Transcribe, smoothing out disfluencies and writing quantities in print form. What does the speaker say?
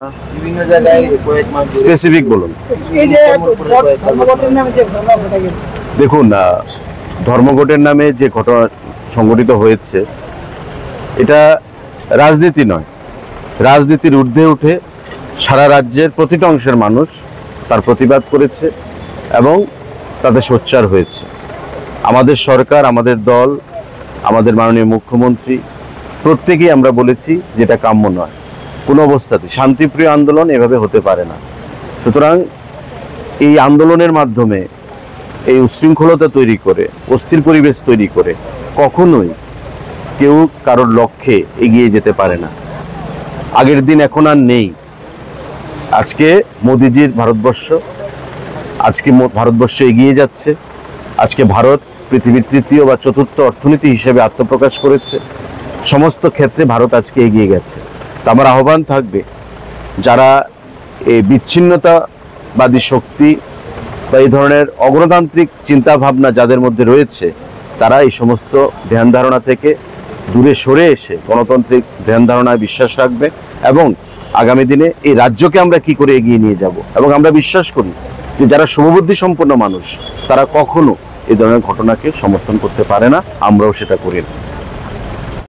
বিভিন্ন জায়গায় কয়েক মাস ধরে স্পেসিফিক বলুন। এই যে ধর্মঘটের নামে যে ঘটনা ঘটে গেল, দেখুন, ধর্মঘটের নামে যে ঘটনা সংঘটিত হয়েছে এটা রাজনীতি নয়। রাজনীতির ঊর্ধ্বে উঠে সারা রাজ্যের প্রতিটা অংশের মানুষ তার প্রতিবাদ করেছে এবং তাদের সোচ্চার হয়েছে। আমাদের সরকার, আমাদের দল, আমাদের মাননীয় মুখ্যমন্ত্রী প্রত্যেকেই আমরা বলেছি যেটা কাম্য নয়। কোনো অবস্থাতে শান্তিপ্রিয় আন্দোলন এভাবে হতে পারে না। সুতরাং এই আন্দোলনের মাধ্যমে এই উশৃঙ্খলতা তৈরি করে, অস্থির পরিবেশ তৈরি করে কখনোই কেউ কারোর লক্ষ্যে এগিয়ে যেতে পারে না। আগের দিন এখন আর নেই। আজকে মোদিজির ভারতবর্ষ, আজকে ভারতবর্ষ এগিয়ে যাচ্ছে। আজকে ভারত পৃথিবীর তৃতীয় বা চতুর্থ অর্থনীতি হিসেবে আত্মপ্রকাশ করেছে। সমস্ত ক্ষেত্রে ভারত আজকে এগিয়ে গেছে। তা আমার আহ্বান থাকবে, যারা এই বিচ্ছিন্নতাবাদী শক্তি বা এই ধরনের অগণতান্ত্রিক চিন্তা ভাবনা যাদের মধ্যে রয়েছে, তারা এই সমস্ত ধ্যান ধারণা থেকে দূরে সরে এসে গণতান্ত্রিক ধ্যান ধারণায় বিশ্বাস রাখবে এবং আগামী দিনে এই রাজ্যকে আমরা কি করে এগিয়ে নিয়ে যাব। এবং আমরা বিশ্বাস করি যে যারা শুভবুদ্ধি সম্পন্ন মানুষ তারা কখনো এই ধরনের ঘটনাকে সমর্থন করতে পারে না, আমরাও সেটা করি না।